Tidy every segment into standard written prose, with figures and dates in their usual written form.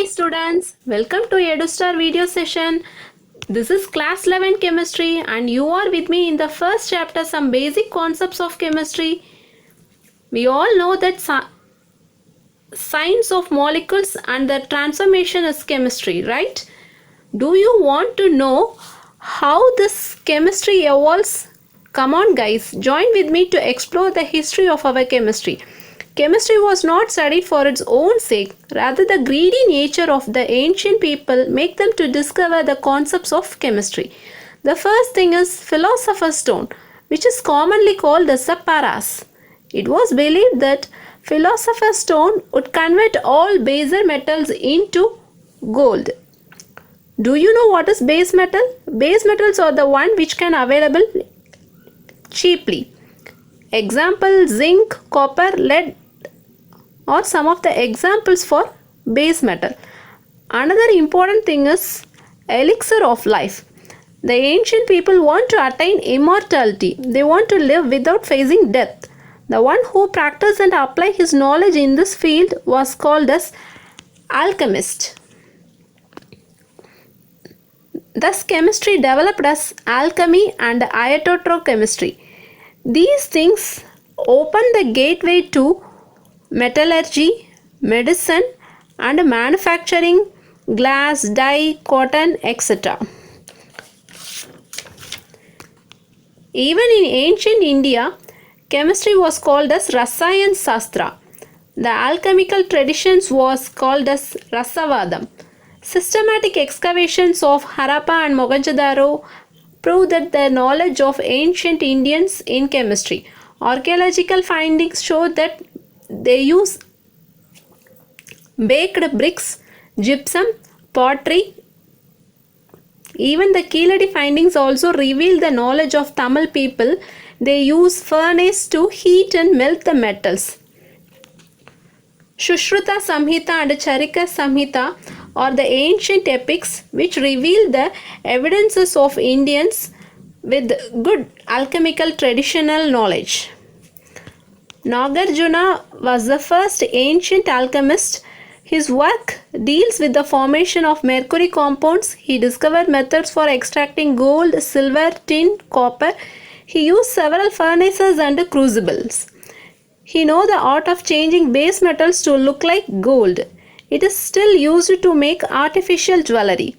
Hi students, welcome to EduStar video session. This is class 11 chemistry and you are with me in the first chapter some basic concepts of chemistry. We all know that science of molecules and their transformation is chemistry, right? Do you want to know how this chemistry evolves? Come on guys, join with me to explore the history of our chemistry. Chemistry was not studied for its own sake, rather the greedy nature of the ancient people make them to discover the concepts of chemistry. The first thing is philosopher's stone, which is commonly called as the paras. It was believed that philosopher's stone would convert all baser metals into gold. Do you know what is base metal? Base metals are the one which can available cheaply. Example, zinc, copper, lead are some of the examples for base metal. Another important thing is elixir of life. The ancient people want to attain immortality. They want to live without facing death. The one who practiced and applied his knowledge in this field was called as alchemist. Thus, chemistry developed as alchemy and iodotochemistry. These things open the gateway to metallurgy, medicine, and manufacturing glass, dye, cotton, etc. Even in ancient India, chemistry was called as Rasayan Sastra. The alchemical traditions was called as Rasavadam. Systematic excavations of Harappa and Mohenjo-daro prove that the knowledge of ancient Indians in chemistry. Archaeological findings show that they use baked bricks, gypsum, pottery. Even the Keeladi findings also reveal the knowledge of Tamil people. They use furnace to heat and melt the metals. Sushruta Samhita and Charika Samhita are the ancient epics which reveal the evidences of Indians with good alchemical traditional knowledge. Nagarjuna was the first ancient alchemist. His work deals with the formation of mercury compounds. He discovered methods for extracting gold, silver, tin, copper. He used several furnaces and crucibles. He knew the art of changing base metals to look like gold. It is still used to make artificial jewelry.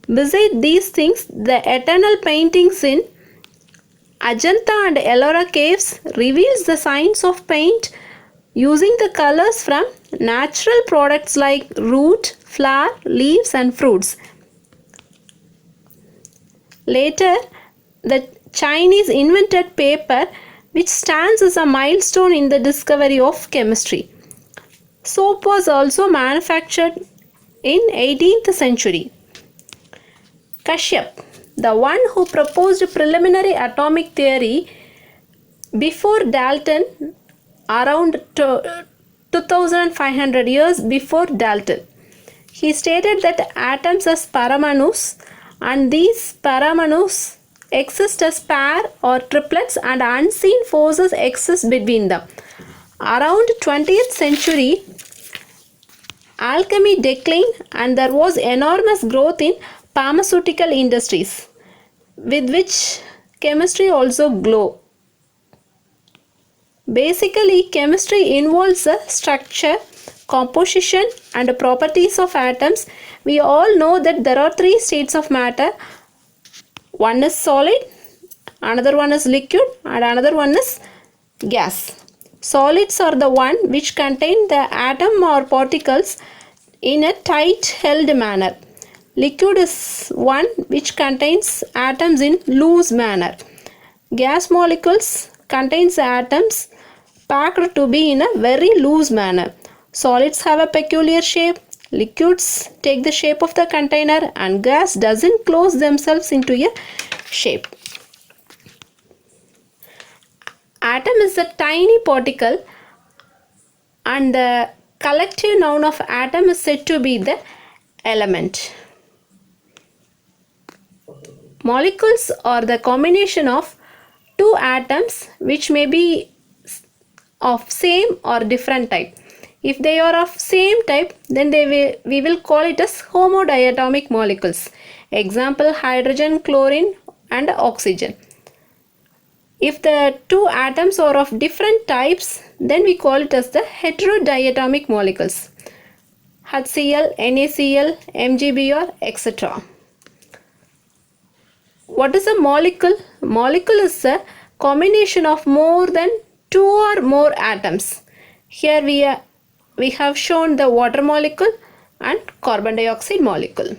Besides these things, the eternal paintings in Ajanta and Ellora caves reveals the science of paint using the colors from natural products like root, flower, leaves and fruits. Later, the Chinese invented paper, which stands as a milestone in the discovery of chemistry. Soap was also manufactured in 18th century. Kashyap, the one who proposed preliminary atomic theory before Dalton, around 2500 years before Dalton. He stated that atoms as paramanus and these paramanus exist as pair or triplets and unseen forces exist between them. Around 20th century, alchemy declined and there was enormous growth in pharmaceutical industries, with which chemistry also grew. Basically, chemistry involves the structure, composition and properties of atoms. We all know that there are three states of matter. One is solid, another one is liquid and another one is gas. Solids are the one which contain the atom or particles in a tight held manner. Liquid is one which contains atoms in loose manner. Gas molecules contains atoms packed to be in a very loose manner. Solids have a peculiar shape. Liquids take the shape of the container and gas doesn't close themselves into a shape. Atom is a tiny particle and the collective noun of atom is said to be the element. Molecules are the combination of two atoms which may be of same or different type. If they are of same type, then we will call it as homodiatomic molecules. Example, hydrogen, chlorine and oxygen. If the two atoms are of different types, then we call it as the heterodiatomic molecules. HCl, NaCl, MgBr, etc. What is a molecule? Molecule is a combination of more than two or more atoms. Here we have shown the water molecule and carbon dioxide molecule.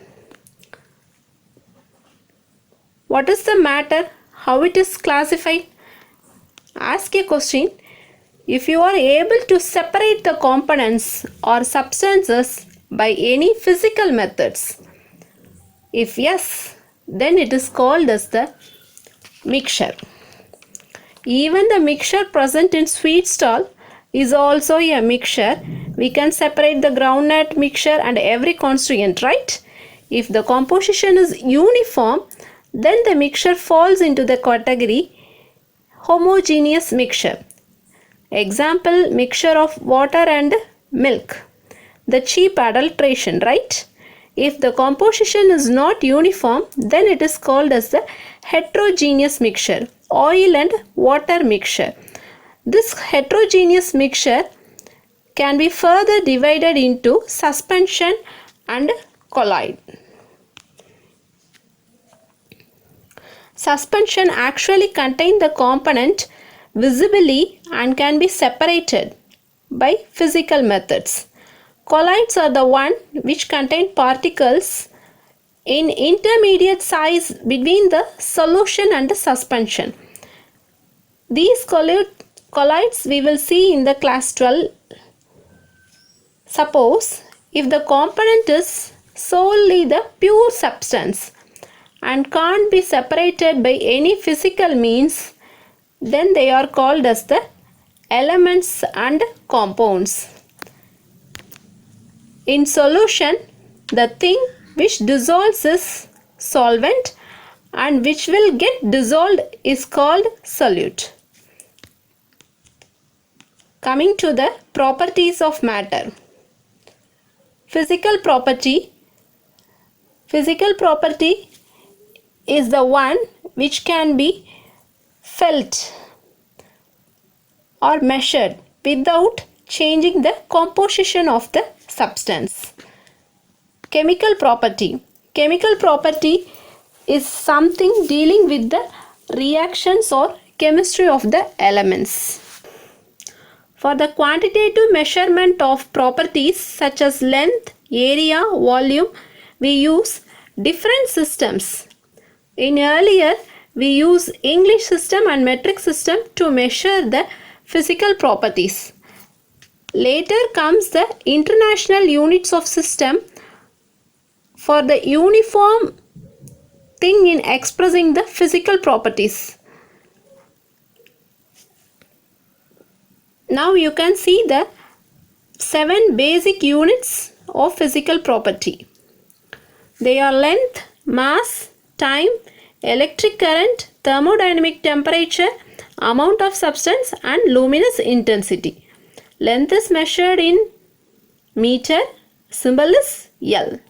What is the matter? How it is classified? Ask a question. If you are able to separate the components or substances by any physical methods. If yes, then it is called as the mixture. Even the mixture present in sweet stall is also a mixture. We can separate the groundnut mixture and every constituent, right? If the composition is uniform, then the mixture falls into the category homogeneous mixture. Example, mixture of water and milk. The cheap adulteration, right? If the composition is not uniform, then it is called as the heterogeneous mixture, oil and water mixture. This heterogeneous mixture can be further divided into suspension and colloid. Suspension actually contain the component visibly and can be separated by physical methods. Colloids are the one which contain particles in intermediate size between the solution and the suspension. These colloids we will see in the class 12. Suppose if the component is solely the pure substance and can't be separated by any physical means, then they are called as the elements and compounds. In solution, the thing which dissolves is solvent and which will get dissolved is called solute. Coming to the properties of matter. Physical property. Physical property is the one which can be felt or measured without changing the composition of the substance. Chemical property. Chemical property is something dealing with the reactions or chemistry of the elements. For the quantitative measurement of properties such as length, area, volume, we use different systems. In earlier, we use English system and metric system to measure the physical properties. Later comes the international units of system for the uniform thing in expressing the physical properties. Now you can see the 7 basic units of physical property. They are length, mass, time, electric current, thermodynamic temperature, amount of substance and luminous intensity. Length is measured in meter, symbol is L.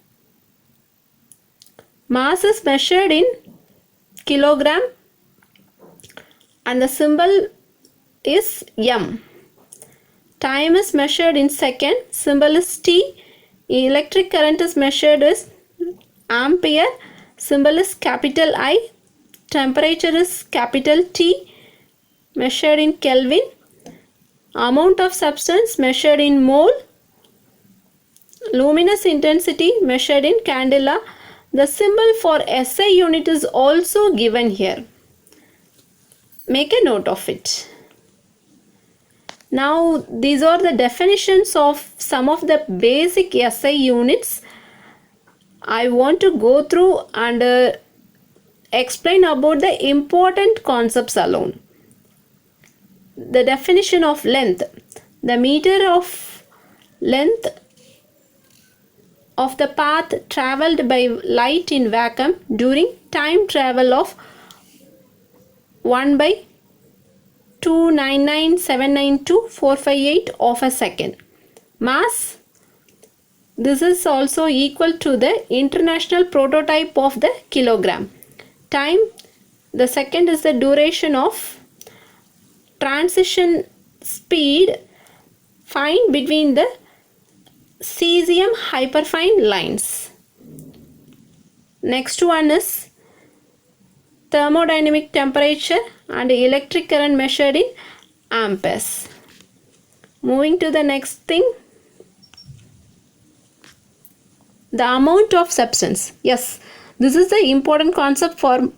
Mass is measured in kilogram and the symbol is M. Time is measured in second, symbol is T. Electric current is measured as ampere, symbol is capital I. Temperature is capital T, measured in Kelvin. Amount of substance measured in mole. Luminous intensity measured in candela. The symbol for SI unit is also given here. Make a note of it. Now these are the definitions of some of the basic SI units. I want to go through and explain about the important concepts alone. The definition of length. The meter of length of the path travelled by light in vacuum during time travel of 1 by 299,792,458 of a second. Mass, this is also equal to the international prototype of the kilogram. Time, the second is the duration of transition speed find between the cesium hyperfine lines. Next one is thermodynamic temperature and electric current measured in amperes. Moving to the next thing, the amount of substance. Yes, this is the important concept for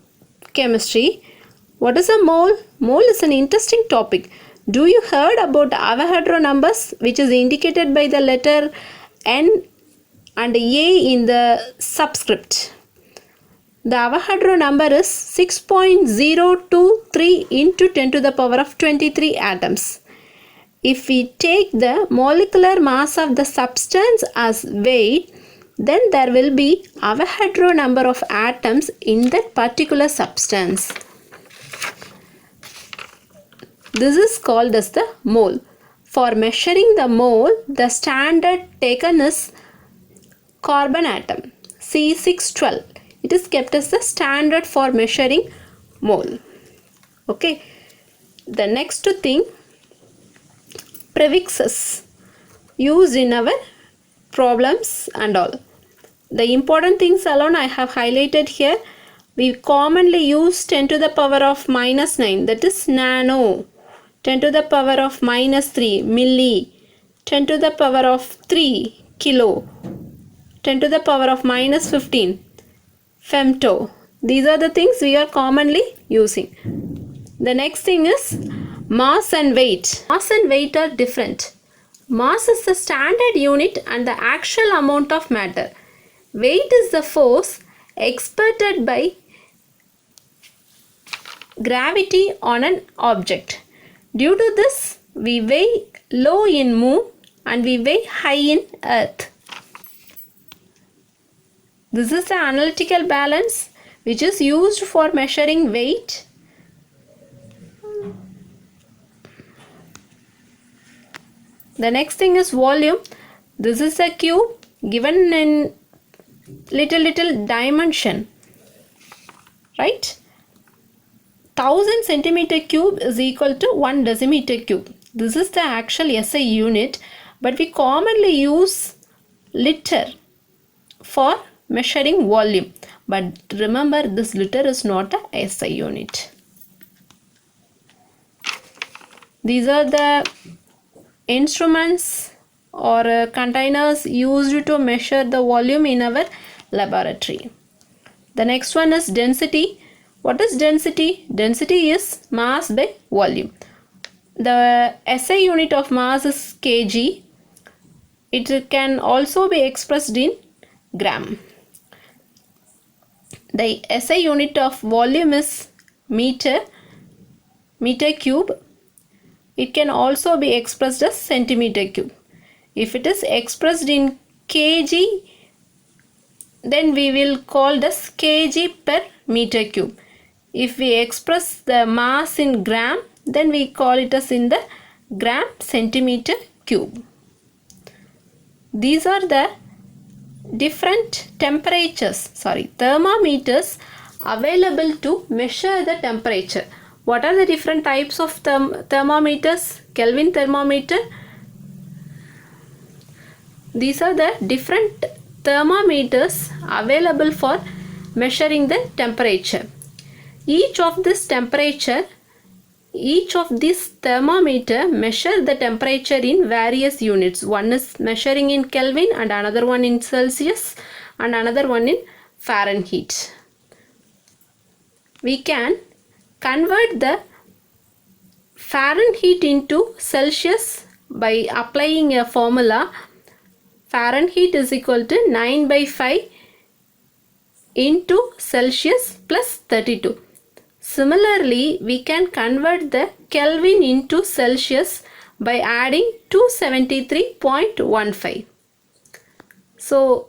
chemistry. What is a mole? Mole is an interesting topic. Do you heard about Avogadro numbers, which is indicated by the letter N and A in the subscript? The Avogadro number is 6.023 into 10 to the power of 23 atoms. If we take the molecular mass of the substance as weight, then there will be Avogadro number of atoms in that particular substance. This is called as the mole. For measuring the mole, the standard taken is carbon atom C612. It is kept as the standard for measuring mole. Okay. The next thing, prefixes used in our problems and all. The important things alone I have highlighted here. We commonly use 10 to the power of minus 9, that is nano. 10 to the power of minus 3, milli. 10 to the power of 3, kilo. 10 to the power of minus 15, femto. These are the things we are commonly using. The next thing is mass and weight. Mass and weight are different. Mass is the standard unit and the actual amount of matter. Weight is the force exerted by gravity on an object. Due to this, we weigh low in moon and we weigh high in earth. This is the analytical balance which is used for measuring weight. The next thing is volume. This is a cube given in little dimension, right? 1000 centimeter cube is equal to 1 decimeter cube. This is the actual SI unit, but we commonly use liter for measuring volume. But remember, this liter is not a SI unit. These are the instruments or containers used to measure the volume in our laboratory. The next one is density. What is density? Density is mass by volume. The SI unit of mass is kg. It can also be expressed in gram. The SI unit of volume is meter cube. It can also be expressed as centimeter cube. If it is expressed in kg, then we will call this kg per meter cube. If we express the mass in gram, then we call it as in the gram centimeter cube. These are the different thermometers available to measure the temperature. What are the different types of thermometers? Kelvin thermometer. These are the different thermometers available for measuring the temperature. Each of this thermometer measure the temperature in various units. One is measuring in Kelvin and another one in Celsius and another one in Fahrenheit. We can convert the Fahrenheit into Celsius by applying a formula. Fahrenheit is equal to 9/5 into Celsius plus 32. Similarly, we can convert the Kelvin into Celsius by adding 273.15. So,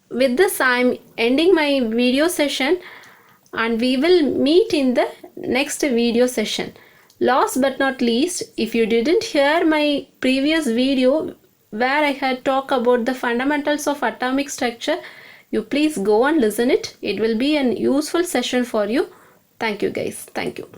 with this I am ending my video session and we will meet in the next video session. Last but not least, if you didn't hear my previous video where I had talked about the fundamentals of atomic structure. You please go and listen it. It will be an useful session for you. Thank you guys. Thank you.